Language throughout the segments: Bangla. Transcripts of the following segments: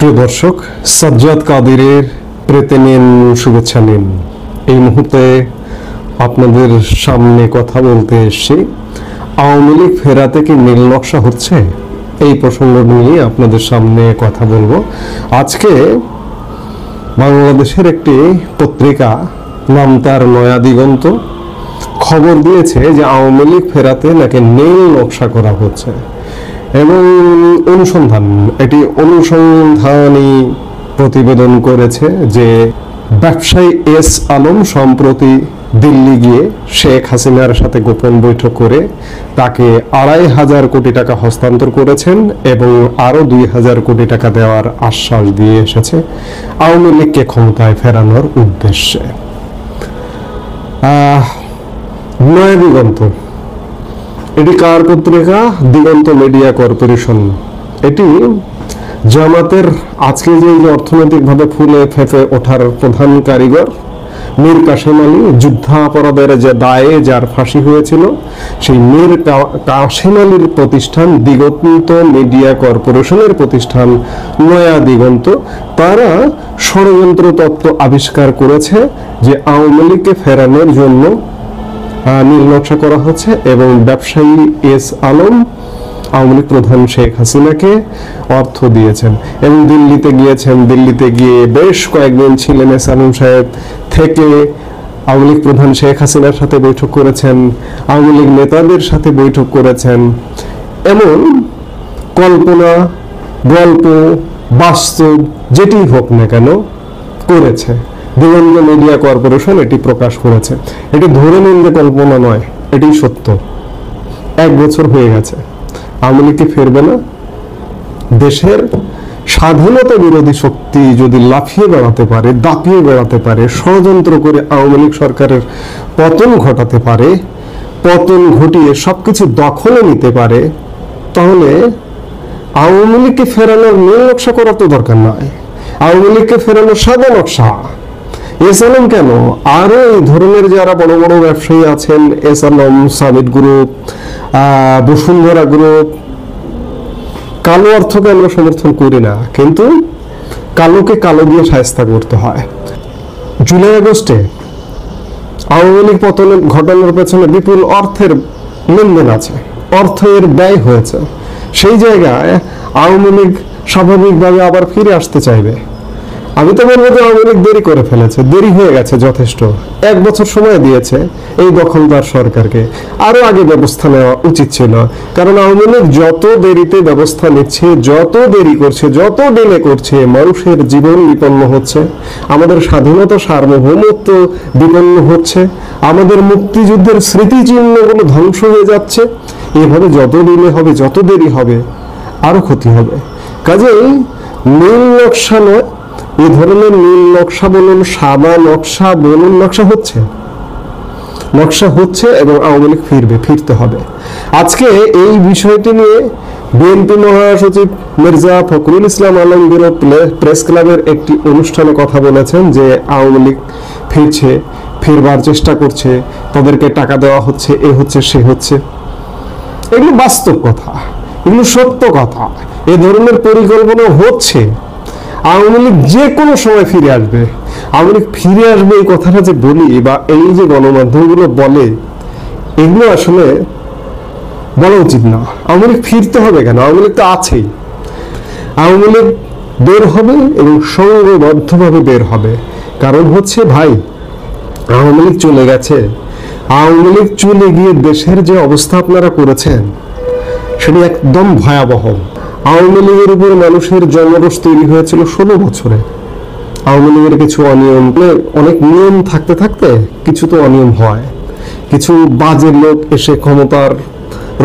প্রিয় দর্শক, সাজ্জাদ কাদিরের প্রেতে নিন, শুভেচ্ছা নিন। এই মুহূর্তে আপনাদের সামনে কথা বলতে এসেছি, আওয়ামী লীগ ফেরাতে কি নীল নকশা হচ্ছে, এই প্রসঙ্গ নিয়ে আপনাদের সামনে কথা বলবো। আজকে বাংলাদেশের একটি পত্রিকা, নাম তার নয়া দিগন্ত, খবর দিয়েছে যে আওয়ামী লীগ ফেরাতে নাকি নীল নকশা করা হচ্ছে। এবং অনুসন্ধানী প্রতিবেদন করেছে যে ব্যবসায়ী এস আলম সম্প্রতি দিল্লি গিয়ে শেখ হাসিনার সাথে গোপন বৈঠক করে তাকে ২৫০০ কোটি টাকা হস্তান্তর করেছেন এবং আরো ২০০০ কোটি টাকা দেওয়ার আশ্বাস দিয়ে এসেছে আওয়ামী লীগকে ক্ষমতায় ফেরানোর উদ্দেশ্যে। নয়া দিগন্ত, এটি কার পত্রিকা? দিগন্ত মিডিয়া কর্পোরেশন। এটি জামাতের আজকে যে অর্থনৈতিকভাবে ফুলে ফেঁপে ওঠার প্রধান কারিগর মীর কাসেম আলী, যুদ্ধাপরাধের যে দায়ে যার ফাঁসি হয়েছিল, সেই মীর কাসেম আলীর প্রতিষ্ঠান দিগন্ত মিডিয়া কর্পোরেশনের প্রতিষ্ঠান নয়া দিগন্ত, তারা ষড়যন্ত্র তত্ত্ব আবিষ্কার করেছে যে আওয়ামী লীগকে ফেরানোর জন্য নীল নকশা করা হচ্ছে এবং ব্যবসায়ী এস আলম আওয়ামী লীগ প্রধান শেখ হাসিনাকে অর্থ দিয়েছেন এবং দিল্লিতে গিয়েছেন। দিল্লিতে গিয়ে বেশ কয়েকদিন ছিলেন এস আলম সাহেব, থেকে আওয়ামী লীগ প্রধান শেখ হাসিনার সাথে বৈঠক করেছেন, আওয়ামী লীগ নেতাদের সাথে বৈঠক করেছেন। এমন কল্পনা, গল্প, বাস্তব যেটি হোক না কেন করেছে দিগন্ত মিডিয়া কর্পোরেশন, এটি প্রকাশ করেছে। এটি ধরে নিন যে কল্পনা নয়, এটি সত্য। 1 বছর হয়ে গেছে, আওয়ামী লীগকে ফিরবে না। দেশের স্বাধীনতা বিরোধী শক্তি যদি লাফিয়ে বেড়াতে পারে, দাপিয়ে বেড়াতে পারে, ষড়যন্ত্র করে আওয়ামী লীগ সরকারের পতন ঘটাতে পারে, পতন ঘটিয়ে সবকিছু দখলে নিতে পারে, তাহলে আওয়ামী লীগকে ফেরানোর নীল নকশা করার তো দরকার নয়। আওয়ামী লীগকে ফেরানোর সাদা নকশা এস আলম কেন, আরো এই ধরনের যারা বড় বড় ব্যবসায়ী আছেন, S Alam, summit group, Bashundhara group, কালো অর্থকে আমরা সমর্থন করি না, কিন্তু কালোকে কালো দিয়ে শায়েস্তা করতে হয়। জুলাই আগস্টে আওয়ামী লীগ পতন ঘটানোর পেছনে বিপুল অর্থের লেনদেন আছে, অর্থের ব্যয় হয়েছে। সেই জায়গায় আওয়ামী লীগ স্বাভাবিকভাবে আবার ফিরে আসতে চাইবে। আমি তো বলবো যে আওয়ামী লীগ দেরি করে ফেলেছে, দেরি হয়ে গেছে যথেষ্ট। 1 বছর সময় দিয়েছে এই দখলদার সরকারকে, আরো আগে ব্যবস্থা নেওয়া উচিত ছিল। কারণ আওয়ামী লীগ যত দেরিতে ব্যবস্থা নিচ্ছে, যত দেরি করছে, যত ডিলে করছে, মানুষের জীবন বিপন্ন হচ্ছে, আমাদের স্বাধীনতা সার্বভৌমত্ব বিপন্ন হচ্ছে, আমাদের মুক্তিযুদ্ধের স্মৃতিচিহ্নগুলো ধ্বংস হয়ে যাচ্ছে। এভাবে যত ডিলে হবে, যত দেরি হবে, আরো ক্ষতি হবে। কাজেই নীল নকশা নয়, এই ধরনের নীল নকশা বলুন, সাদা নকশা বলুন, নকশা হচ্ছে এবং আওয়ামী লীগ ফিরতে হবে। আজকে এই বিষয়টি নিয়ে বিএনপি মহাসচিব মির্জা ফখরুল ইসলাম আলমগীর প্রেস ক্লাবের একটি অনুষ্ঠানে কথা বলেছেন যে আওয়ামী লীগ ফিরবার চেষ্টা করছে, তাদেরকে টাকা দেওয়া হচ্ছে, এ হচ্ছে, সে হচ্ছে। এগুলো বাস্তব কথা, এগুলো সত্য কথা। এ ধরনের পরিকল্পনা হচ্ছে। আওয়ামী লীগ যে কোনো সময় ফিরে আসবে। আওয়ামী লীগ ফিরে আসবে এই কথাটা যে বলি, বা এই যে গণমাধ্যমগুলো বলে, এগুলো আসলে বলা উচিত না। আওয়ামী লীগ ফিরতে হবে কেন? আওয়ামী লীগ তো আছেই। আওয়ামী লীগ বের হবে এবং সংঘবদ্ধভাবে বের হবে। কারণ হচ্ছে, ভাই, আওয়ামী লীগ চলে গেছে। আওয়ামী লীগ চলে গিয়ে দেশের যে অবস্থা আপনারা করেছেন, সেটা একদম ভয়াবহ। আওয়ামী লীগের উপর মানুষের জনরোষ তৈরি হয়েছিল 16 বছরে। আওয়ামী লীগের কিছু অনিয়ম, অনেক নিয়ম থাকতে থাকতে কিছু তো অনিয়ম হয়। কিছু বাজে লোক এসে ক্ষমতার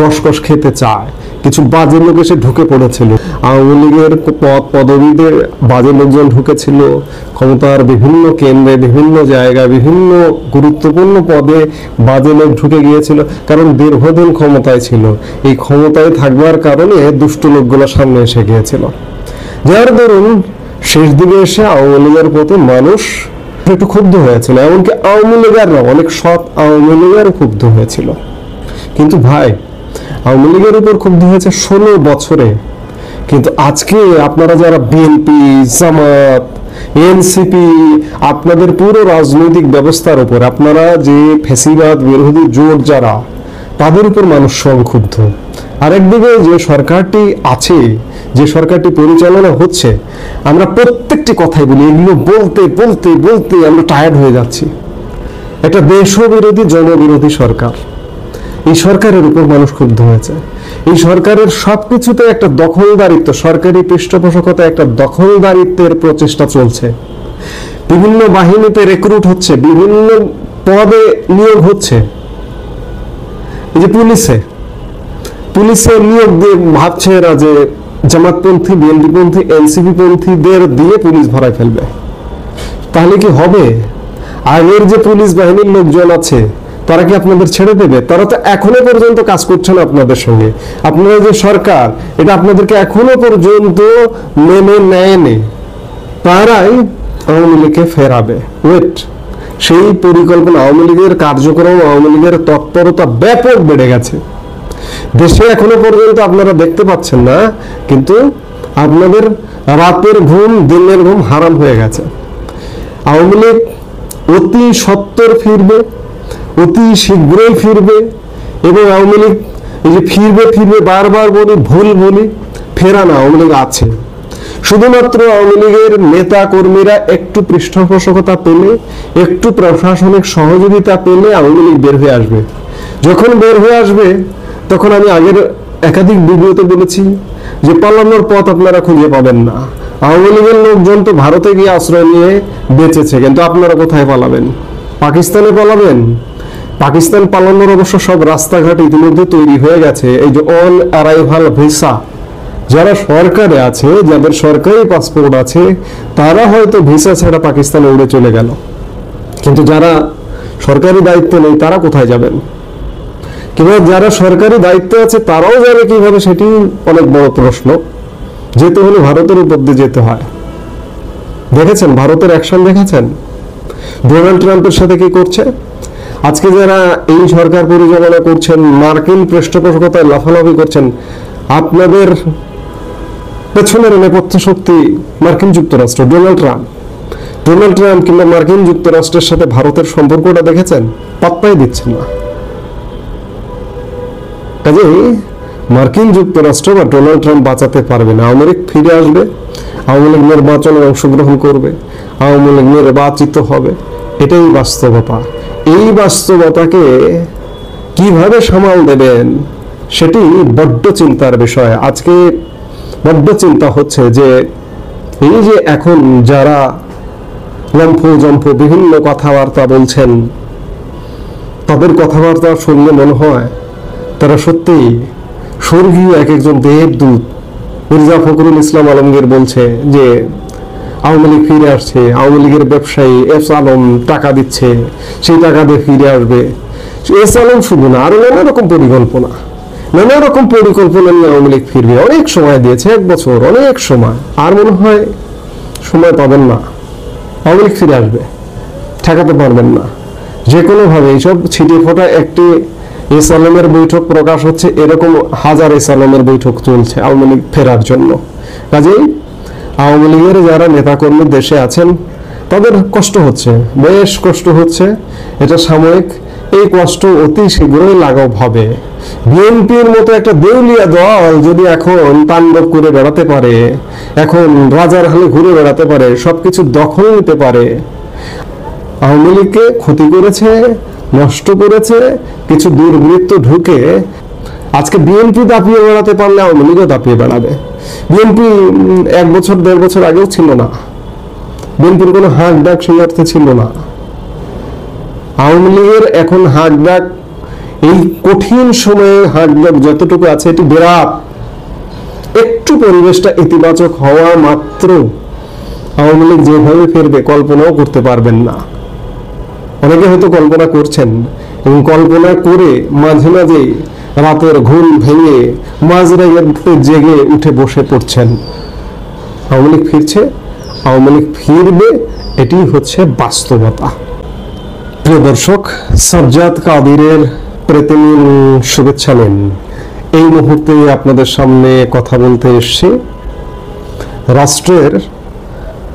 রসকস খেতে চায়, কিছু বাজে লোক এসে ঢুকে পড়েছিল। আওয়ামী লীগের পদবীতে বাজে লোকজন ঢুকেছিল। ক্ষমতার বিভিন্ন কেন্দ্রে, বিভিন্ন জায়গায়, বিভিন্ন গুরুত্বপূর্ণ পদে বাজে লোক ঢুকে গিয়েছিল। কারণ দীর্ঘদিন ক্ষমতায় ছিল, এই ক্ষমতায় থাকবার কারণে দুষ্ট লোকগুলো সামনে এসে গিয়েছিল। যার দরুন শেষ দিকে এসে আওয়ামী লীগের প্রতি মানুষ একটু ক্ষুব্ধ হয়েছিল। এমনকি আওয়ামী লীগেররা, অনেক সৎ আওয়ামী লীগেরও ক্ষুব্ধ হয়েছিল। কিন্তু ভাই, আওয়ামী লীগের উপর ক্ষুব্ধ হয়েছে 16 বছরে। কিন্তু আজকে আপনারা যারা বিএনপি, জামাত, এনসিপি, আপনাদের পুরো রাজনৈতিক ব্যবস্থার উপর আপনারা যে ফ্যাসিবাদ বিরোধী জোট যারা, তাদের উপর মানুষ সংক্ষুব্ধ। আরেকদিকে যে সরকারটি আছে, যে সরকারটি পরিচালনা হচ্ছে, আমরা প্রত্যেকটি কথাই বলি, এগুলো বলতে বলতে বলতে আমরা টায়ার্ড হয়ে যাচ্ছি। একটা দেশবিরোধী, জনবিরোধী সরকার, এই সরকারের উপর মানুষ ক্ষুব্ধ হয়েছে। এই সরকারের সবকিছুতে একটা দখলদারিত্ব, সরকারি পৃষ্ঠপোষকতা একটা দখলদারিত্বের প্রচেষ্টা চলছে। বিভিন্ন বাহিনীতে রিক্রুট হচ্ছে, বিভিন্ন পদে নিয়োগ হচ্ছে। এই যে পুলিশে নিয়োগ দিয়ে ভাবছে এরা যে জামাতপন্থী, বিএনপিপন্থী, এনসিপি পন্থীদের দিয়ে পুলিশ ভরায় ফেলবে। তাহলে কি হবে? আগের যে পুলিশ বাহিনীর লোকজন আছে তারা কি আপনাদের ছেড়ে দেবে? তারা তো এখনো পর্যন্ত কাজ করছে না আপনাদের সঙ্গে। আপনারা যে সরকার, এটা আপনাদেরকে এখনো পর্যন্ত মেনে নেয়নি। তারাই আওয়ামী লীগকে ফেরাবে। ওয়েট, সেই পরিকল্পনা, আওয়ামী লীগের কার্যক্রম, আওয়ামী লীগের তৎপরতা ব্যাপক বেড়ে গেছে। দেশে এখনো পর্যন্ত আপনারা দেখতে পাচ্ছেন না, কিন্তু আপনাদের রাতের ঘুম, দিনের ঘুম হারাম হয়ে গেছে। আওয়ামী লীগ অতি সত্বর ফিরবে, অতি শীঘ্রই ফিরবে। এবং আওয়ামী লীগ এই যে ফিরবে বারবার বলি, ফেরা না, আওয়ামী লীগ আছে। শুধুমাত্র আওয়ামী লীগের নেতা কর্মীরা একটু পৃষ্ঠপোষকতা পেলে, একটু প্রশাসনিক সহযোগিতা পেলে আওয়ামী লীগ বের হয়ে আসবে। যখন বের হয়ে আসবে, তখন আমি আগের একাধিক ভিডিওতে বলেছি যে পালানোর পথ আপনারা খুঁজে পাবেন না। আওয়ামী লীগের লোকজন তো ভারতে গিয়ে আশ্রয় নিয়ে বেঁচেছে, কিন্তু আপনারা কোথায় পালাবেন? পাকিস্তানে পালাবেন? পাকিস্তান পালানোর অবশ্য সব রাস্তাঘাট ইতিমধ্যে তৈরি হয়ে গেছে। এই যে অন অ্যারাইভাল ভিসা, যারা সরকারে আছে, যাদের সরকারি পাসপোর্ট আছে, তারা হয়তো ভিসা ছাড়া পাকিস্তানে উড়ে চলে গেল। কিন্তু যারা সরকারি দায়িত্ব নেই, তারা কোথায় যাবেন? কিংবা যারা সরকারি দায়িত্বে আছে তারাও যাবে কিভাবে, সেটি অনেক বড় প্রশ্ন। যেতে হলে ভারতের উপর দিয়ে যেতে হয়। দেখেছেন ভারতের অ্যাকশন? দেখেছেন ডোনাল্ড ট্রাম্পের সাথে কি করছে? আজকে যারা এই সরকার পরিচালনা করছেন, মার্কিন পৃষ্ঠপোষকতায় লাফালাফি করছেন, আপনাদের পেছনের নেপথ্য শক্তি মার্কিন যুক্তরাষ্ট্র, ডোনাল্ড ট্রাম্প কিংবা মার্কিন যুক্তরাষ্ট্রের সাথে ভারতের সম্পর্কটা দেখেছেন? পাত্তাই দিচ্ছেন না। কাজেই মার্কিন যুক্তরাষ্ট্র বা ডোনাল্ড ট্রাম্প বাঁচাতে পারবে না। আওয়ামী লীগ ফিরে আসবে, আওয়ামী লীগ নির্বাচনে অংশগ্রহণ করবে, আওয়ামী লীগ নির্বাচিত হবে। এটাই বাস্তবতা। এই বাস্তবতাকে কিভাবে সামাল দেবেন, সেটি বড্ড চিন্তার বিষয়। আজকে বড্ড চিন্তা হচ্ছে যে এই যে এখন যারা লম্ফ বিভিন্ন কথাবার্তা বলছেন, তাদের কথাবার্তা শুনলে মনে হয় তারা সত্যি স্বর্গীয় একজন দেবদূত। মির্জা ফখরুল ইসলাম আলমগীর বলছে যে আওয়ামী লীগ ফিরে আসছে, আওয়ামী লীগের ব্যবসায়ী এস আলম টাকা দিচ্ছে, সেই টাকা দিয়ে ফিরে আসবে। এস আলম শুধু না, আরো নানা রকম পরিকল্পনা নিয়ে আওয়ামী লীগ ফিরবে। অনেক সময় দিয়েছে, 1 বছর, অনেক সময়। আর মনে হয় সময় পাবেন না, আওয়ামী লীগ ফিরে আসবে, ঠেকাতে পারবেন না যে কোনো ভাবে। এইসব ছিটে ফোটা একটি এস আলমের বৈঠক প্রকাশ হচ্ছে, এরকম হাজার এস আলমের বৈঠক চলছে আওয়ামী লীগ ফেরার জন্য। কাজেই আওয়ামী লীগের যারা নেতাকর্মী দেশে আছেন, তাদের কষ্ট হচ্ছে, বেশ কষ্ট হচ্ছে। এটা সাময়িক, এই কষ্ট অতি শীঘ্রই লাঘব হবে। বিএনপির মতো একটা দেউলিয়া দল যদি এখন তাণ্ডব করে বেড়াতে পারে, এখন রাজার হালে ঘুরে বেড়াতে পারে, সবকিছু দখল নিতে পারে, আওয়ামী লীগকে ক্ষতি করেছে, নষ্ট করেছে কিছু দুর্বৃত্ত ঢুকে। আজকে বিএনপি দাপিয়ে বেড়াতে পারলে আওয়ামী লীগও দাপিয়ে বেড়াবে। বিএনপি 1 বছর 1.5 বছর আগেও ছিল না, বিএনপির কোনো হাক ডাক সেই অর্থে ছিল না। আওয়ামী লীগের এখন হাক ডাক, এই কঠিন সময়ে হাক ডাক যতটুকু আছে, এটি বিরাট। একটু পরিবেশটা ইতিবাচক হওয়া মাত্র আওয়ামী লীগ যেভাবে ফিরবে কল্পনাও করতে পারবেন না। অনেকে হয়তো কল্পনা করছেন, এবং কল্পনা করে মাঝে মাঝে রাতের ঘুম ভেঙে মাঝরাতে জেগে উঠে বসে পড়ছেন। আওয়ামী লীগ ফিরছে, আওয়ামী লীগ ফিরবে, এটি হচ্ছে বাস্তবতা। প্রিয় দর্শক, সাজ্জাদ কাদিরের প্রীতির শুভেচ্ছা নিন। এই মুহূর্তে আপনাদের সামনে কথা বলতে এসেছি। রাষ্ট্রের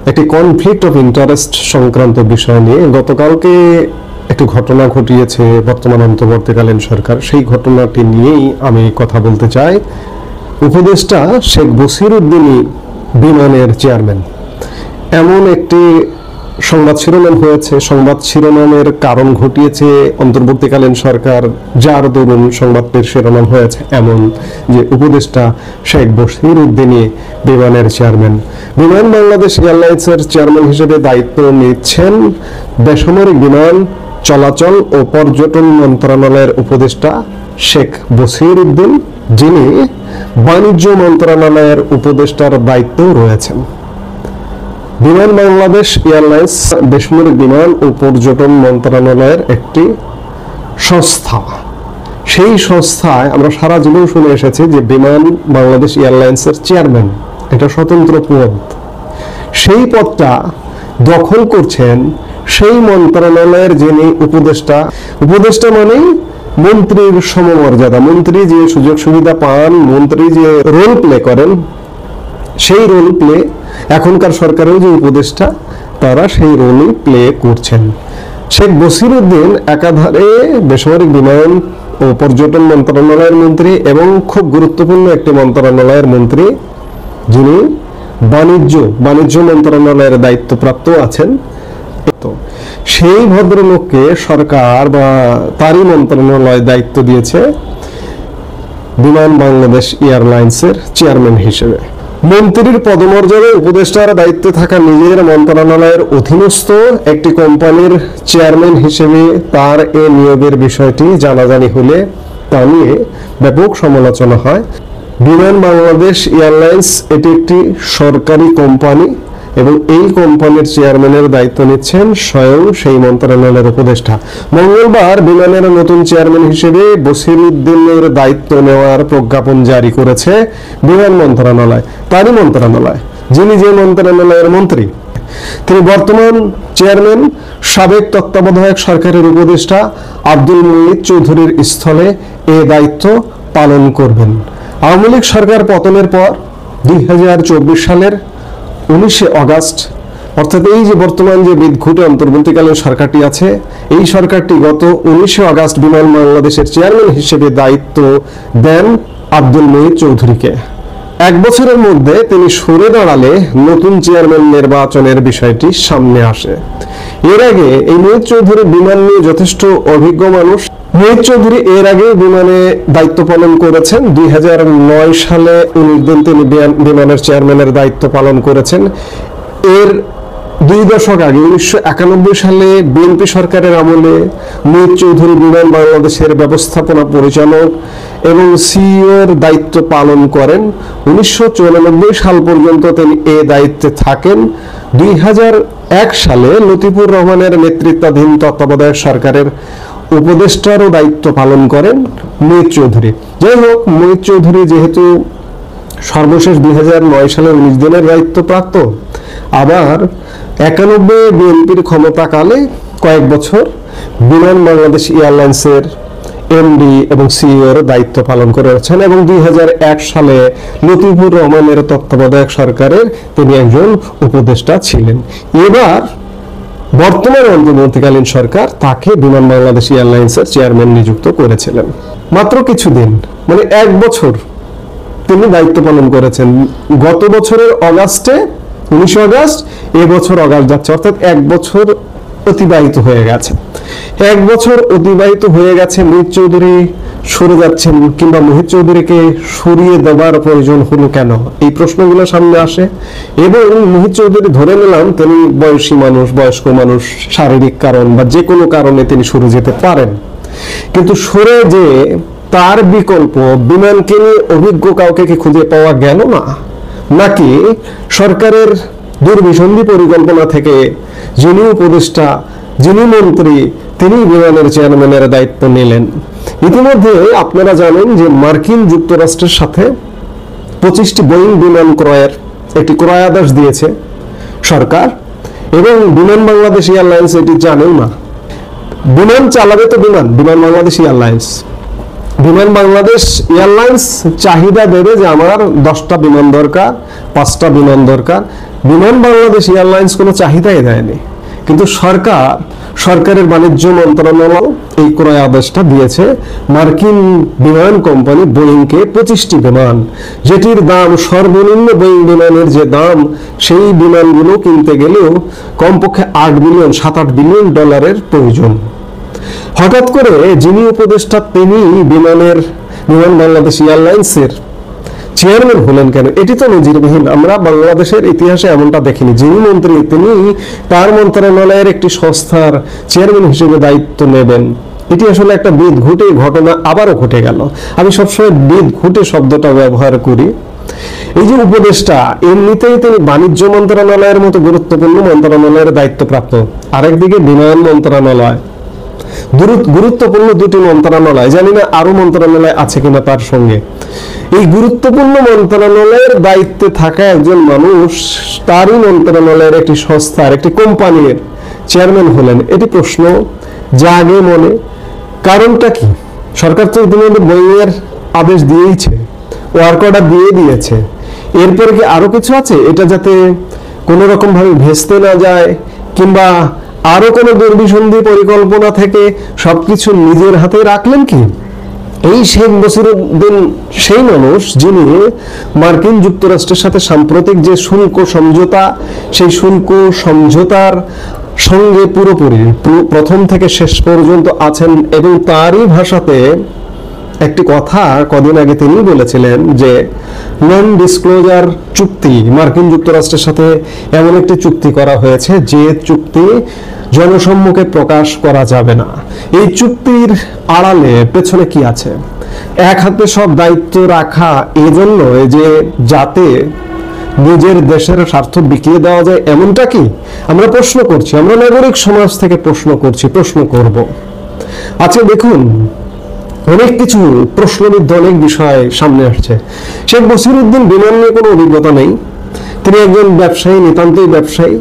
একটি কনফ্লিক্ট অফ ইন্টারেস্ট সংক্রান্ত বিষয় নিয়ে গতকালকে একটি ঘটনা ঘটিয়েছে বর্তমান অন্তর্বর্তীকালীন সরকার। সেই ঘটনাটি নিয়েই আমি কথা বলতে চাই। উপদেষ্টা শেখ বসিরউদ্দিনই বিমানের চেয়ারম্যান, এমন একটি সংবাদ শিরোনাম হয়েছে। সংবাদ শিরোনামের কারণ ঘটিয়েছে অন্তর্বর্তীকালীন সরকার, যার দরুন সংবাদটির শিরোনাম হয়েছে এমন যে উপদেষ্টা শেখ বসিরউদ্দিনই বিমানের চেয়ারম্যান। বিমান বাংলাদেশ এয়ারলাইন্সের চেয়ারম্যান হিসেবে দায়িত্ব নিচ্ছেন বেসামরিক বিমান চলাচল ও পর্যটন মন্ত্রণালয়ের উপদেষ্টা শেখ বসিরউদ্দিন, যিনি বাণিজ্য মন্ত্রণালয়ের উপদেষ্টার দায়িত্বেও রয়েছেন। বিমান বাংলাদেশ এয়ারলাইন্স বেসামরিক বিমান ও পর্যটন মন্ত্রণালয়ের একটি সংস্থা। সেই সংস্থায় আমরা সারা জীবন শুনে এসেছি যে বিমান বাংলাদেশ এয়ারলাইন্সের চেয়ারম্যান, এটা স্বতন্ত্র পদ। সেই পদটা দখল করছেন সেই মন্ত্রণালয়ের যিনি উপদেষ্টা। উপদেষ্টা মানেই মন্ত্রীর সমমর্যাদা, মন্ত্রী যে সুযোগ সুবিধা পান, মন্ত্রী যে রোল প্লে করেন, সেই রোল প্লে এখনকার সরকারের যে উপদেষ্টা তারা সেই রোলই প্লে করছেন। শেখ বসিরউদ্দিন একাধারে বেসামরিক বিমান ও পর্যটন মন্ত্রণালয়ের মন্ত্রী এবং খুব গুরুত্বপূর্ণ একটি মন্ত্রণালয়ের মন্ত্রী, যিনি বাণিজ্য মন্ত্রণালয়ের দায়িত্বপ্রাপ্ত আছেন। সেই ভদ্রলোককে সরকার বা তারই মন্ত্রণালয় দায়িত্ব দিয়েছে বিমান বাংলাদেশ এয়ারলাইন্সের চেয়ারম্যান হিসেবে। মন্ত্রীর পদমর্যাদায় উপদেষ্টার দায়িত্বে থাকা নিজের মন্ত্রণালয়ের অধীনস্থ একটি কোম্পানির চেয়ারম্যান হিসেবে তার এ নিয়োগের বিষয়টি জানাজানি হলে তা নিয়ে ব্যাপক সমালোচনা হয়। বিমান বাংলাদেশ এয়ারলাইন্স এটি একটি সরকারি কোম্পানি এবং এই কোম্পানির চেয়ারম্যানের দায়িত্ব নিচ্ছেন স্বয়ং সেই মন্ত্রণালয়ের উপদেষ্টা। মঙ্গলবার বিমানের নতুন চেয়ারম্যান হিসেবে বসিরউদ্দিনের দায়িত্ব নেওয়ার প্রজ্ঞাপন জারি করেছে বিমান মন্ত্রণালয়, তারই মন্ত্রণালয়, যিনি যে মন্ত্রণালয়ের মন্ত্রী। তিনি বর্তমান চেয়ারম্যান সাবেক তত্ত্বাবধায়ক সরকারের উপদেষ্টা আব্দুল মুঈদ চৌধুরীর স্থলে এ দায়িত্ব পালন করবেন। আওয়ামী লীগ সরকার পতনের পর 2024 সালের 19 অগাস্ট, অর্থাৎ এই যে বর্তমান যে বিদঘুটে অন্তর্বর্তীকালীন সরকারটি আছে, এই সরকারটি গত 19 অগাস্ট বিমান বাংলাদেশের চেয়ারম্যান হিসেবে দায়িত্ব দেন আব্দুল মুঈদ চৌধুরীকে। 1 বছরের মধ্যে তিনি সরে দাঁড়ালে নতুন চেয়ারম্যান নির্বাচনের বিষয়টি সামনে আসে। এর আগে এই মুঈদ চৌধুরী বিমান নিয়ে যথেষ্ট অভিজ্ঞ মানুষ। মুঈদ চৌধুরী এর আগে বিমানে দায়িত্ব পালন করেছেন। 2009 সালে 19 দিন তিনি বিমানের চেয়ারম্যানের দায়িত্ব পালন করেছেন। এর 2 দশক আগে 1991 সালে বিএনপি সরকারের আমলে মুঈদ চৌধুরী বিমান বাংলাদেশের ব্যবস্থাপনা পরিচালক এবং সিইওর দায়িত্ব পালন করেন। 1994 সাল পর্যন্ত তিনি এ দায়িত্বে থাকেন। 2001 সালে লতিফুর রহমানের নেতৃত্বাধীন তত্ত্বাবধায়ক সরকারের উপদেষ্টারও দায়িত্ব পালন করেন মুঈদ চৌধুরী। যাই হোক, মুঈদ চৌধুরী যেহেতু সর্বশেষ 2009 সালে 19 দিনের দায়িত্বপ্রাপ্ত, আবার 91 বিএনপির ক্ষমতাকালে কয়েক বছর বিমান বাংলাদেশ এয়ারলাইন্সের এমডি এবং সিইওর দায়িত্ব পালন করেছেন এবং 2001 সালে লতিফুর রহমানের তত্ত্বাবধায়ক সরকারের তিনি একজন উপদেষ্টা ছিলেন। এবার বর্তমান অন্তর্বর্তীকালীন সরকার তাকে বিমান বাংলাদেশ এয়ারলাইন্সের চেয়ারম্যান নিযুক্ত করেছিলেন। মাত্র কিছুদিন, মানে 1 বছর তিনি দায়িত্ব পালন করেছেন। গত বছরের অগাস্টে, 19 অগাস্ট, এবছর অগাস্ট যাচ্ছে, অর্থাৎ 1 বছর অতিবাহিত হয়ে গেছে। 1 বছর অতিবাহিত হয়ে গেছে, মুঈদ চৌধুরী সরে যাচ্ছেন, কিংবা মুঈদ চৌধুরীকে সরিয়ে দেওয়ার প্রয়োজন হলো কেন, এই প্রশ্নগুলো সামনে আসে। এবং মুঈদ চৌধুরী ধরে নিলাম তিনি বয়স্ক মানুষ, শারীরিক কারণ বা যে কোনো কারণে তিনি সরে যেতে পারেন, কিন্তু সরে যে তার বিকল্প বিমানকে নিয়ে অভিজ্ঞ কাউকে কি খুঁজে পাওয়া গেল না? নাকি সরকারের দুর্বিসন্ধি পরিকল্পনা থেকে যিনি উপদেষ্টা, যিনি মন্ত্রী, তিনি বিমানের চেয়ারম্যানের দায়িত্ব নিলেন? ইতিমধ্যে আপনারা জানেন যে মার্কিন যুক্তরাষ্ট্রের সাথে 25টি বোয়িং বিমান ক্রয়ের একটি ক্রয়াদেশ দিয়েছে সরকার, এবং বিমান বাংলাদেশ এয়ারলাইন্স এটি জানেন না। বিমান চালাবে তো বিমান বাংলাদেশ এয়ারলাইন্স, বিমান বাংলাদেশ এয়ারলাইন্স চাহিদা দেবে যে আমার 10টা বিমান দরকার, 5টা বিমান দরকার। বিমান বাংলাদেশ এয়ারলাইন্স কোনো চাহিদাই দেয়নি, কিন্তু সরকারের বাণিজ্য মন্ত্রণালয় এই ক্রয় আদেশটা দিয়েছে মার্কিন বিমান কোম্পানি বোয়িংকে 25টি বিমান, যেটির দাম সর্বনিম্ন বোয়িং বিমানের যে দাম, সেই বিমানগুলো কিনতে গেলেও কমপক্ষে 7-8 বিলিয়ন ডলারের প্রয়োজন। হঠাৎ করে যিনি উপদেষ্টা তিনি বিমান বাংলাদেশ এয়ারলাইন্সের চেয়ারম্যান হলেন কেন? এটি তো নজিরবিহীন। আমরা বাংলাদেশের ইতিহাসে এমনটা দেখিনি। যিনি মন্ত্রী তিনি তার মন্ত্রণালয়ের একটি সংস্থার চেয়ারম্যান হিসেবে দায়িত্ব নেবেন, এটি আসলে একটা বিদঘুটে ঘটনা আবারও ঘটে গেল। আমি সবসময় বিদঘুটে শব্দটা ব্যবহার করি। এই যে উপদেষ্টা, এমনিতেই তিনি বাণিজ্য মন্ত্রণালয়ের মতো গুরুত্বপূর্ণ মন্ত্রণালয়ের দায়িত্বপ্রাপ্ত, আরেকদিকে বিমান মন্ত্রণালয়, গুরুত্বপূর্ণ দুটি মন্ত্রণালয়, জানি না আরো মন্ত্রণালয় আছে কিনা তার সঙ্গে। এই গুরুত্বপূর্ণ মন্ত্রণালয়ের দায়িত্বে থাকা একজন মানুষ তারই মন্ত্রণালয়ের একটি সংস্থার, একটি কোম্পানির চেয়ারম্যান হলেন, এটি প্রশ্ন জাগে মনে। কারণটা কি? সরকার তো ইতিমধ্যে বোয়িংয়ের আদেশ দিয়েইছে, ওয়ার্ক অর্ডার দিয়ে দিয়েছে। এরপরে কি আরো কিছু আছে? এটা যাতে কোনো রকম ভাবে ভেস্তে না যায়, কিংবা আরো কোনো দুর্বিসন্ধি পরিকল্পনা থেকে সবকিছু নিজের হাতে রাখলেন কি? এই শেখ বসিরউদ্দিন সেই মানুষ যিনি মার্কিন যুক্তরাষ্ট্রের সাথে সাম্প্রতিক যে শুল্ক সমঝোতা, সেই শুল্ক সমঝোতার সঙ্গে পুরোপুরি প্রথম থেকে শেষ পর্যন্ত আছেন, এবং তারই ভাষাতে একটি কথা কদিন আগে তিনি বলেছিলেন যে নন ডিসক্লোজার চুক্তি, মার্কিন যুক্তরাষ্ট্রের সাথে এমন একটি চুক্তি করা হয়েছে যে চুক্তি জনসম্মুখে প্রকাশ করা যাবে না। এই চুক্তির আড়ালে পেছনে কি আছে? এক হাতে সব দায়িত্ব রাখা, এজন্য যে যাতে নিজের দেশের স্বার্থ বিকিয়ে দেওয়া যায়, এমনটা কি? আমরা প্রশ্ন করছি, আমরা নাগরিক সমাজ থেকে প্রশ্ন করছি, প্রশ্ন করব। আচ্ছা দেখুন, অনেক কিছু প্রশ্নবিদ্ধ অনেক বিষয় সামনে আসছে। শেখ বসিরউদ্দিন বিমান নিয়ে কোনো অভিজ্ঞতা নেই, তিনি একজন ব্যবসায়ী, নিতান্তই ব্যবসায়ী।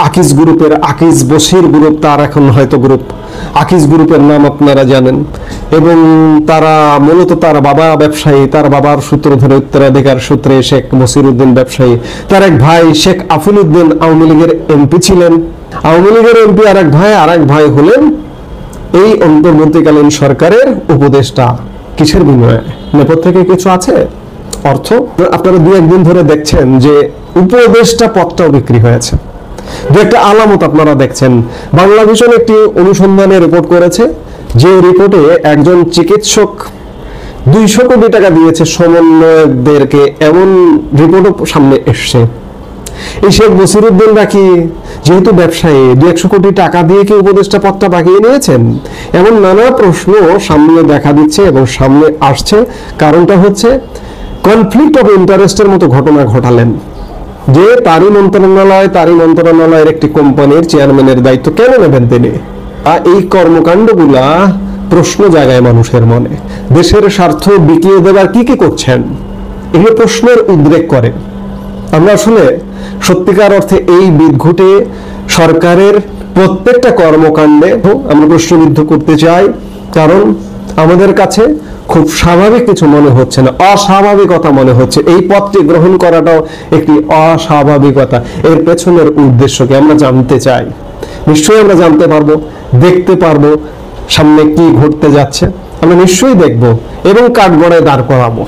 আকিজ গ্রুপের, আকিজ বসির গ্রুপ তার এখন হয়তো গ্রুপ, আকিজ গ্রুপের নাম আপনারা জানেন, এবং তারা মূলত তার বাবা ব্যবসায়ী, তার বাবার সূত্র ধরে উত্তরাধিকার সূত্রে শেখ বসিরউদ্দিন ব্যবসায়ী। তার এক ভাই শেখ আফিলউদ্দিন আওয়ামী লীগের এমপি ছিলেন, আওয়ামী লীগের এমপি আর এক ভাই হলেন এই অন্তর্বর্তীকালীন সরকারের উপদেষ্টা। কিসের বিনিময়ে? নেপথ্যে থেকে কিছু আছে, অর্থ। আপনারা 2-1 দিন ধরে দেখছেন যে উপদেষ্টা পদটাও বিক্রি হয়েছে। দু একটা আলামত আপনারা দেখছেন। বাংলাভিশন একটি অনুসন্ধানের রিপোর্ট করেছে, যে রিপোর্টে একজন চিকিৎসক 200 কোটি টাকা দিয়েছে সমন্বয়কদেরকে, এমন রিপোর্টও সামনে এসছে। এই শেখ বসিরউদ্দিন নাকি যেহেতু ব্যবসায়ী 200 কোটি টাকা দিয়ে কি উপদেষ্টা পদটা বাকিয়ে নিয়েছেন? এমন নানা প্রশ্ন সামনে দেখা দিচ্ছে এবং সামনে আসছে। কারণটা হচ্ছে কনফ্লিক্ট অফ ইন্টারেস্টের মতো ঘটনা ঘটালেন, যে তারই মন্ত্রণালয়ের একটি কোম্পানির চেয়ারম্যানের দায়িত্ব কেন নেবেন তিনি? এই কর্মকাণ্ডগুলা প্রশ্ন জাগায় মানুষের মনে। দেশের স্বার্থ বিকিয়ে দেবার কি কি করছেন, এগুলো প্রশ্নের উদ্রেক করে। আমরা আসলে সত্যিকার অর্থে এই বিদঘুটে সরকারের প্রত্যেকটা কর্মকাণ্ডে আমরা প্রশ্নবিদ্ধ করতে চাই, কারণ আমাদের কাছে খুব স্বাভাবিক কিছু মনে হচ্ছে না, অস্বাভাবিকতা মনে হচ্ছে। এই পথটি গ্রহণ করাটাও একটি অস্বাভাবিকতা। এর পেছনের উদ্দেশ্যকে আমরা জানতে চাই। নিশ্চয়ই আমরা জানতে পারবো, দেখতে পারবো সামনে কি ঘটতে যাচ্ছে, আমরা নিশ্চয়ই দেখব এবং কাঠগড়ায় দাঁড় করাবো।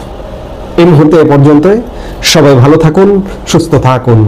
এই মুহূর্তে এ পর্যন্ত। সবাই ভালো থাকুন, সুস্থ থাকুন।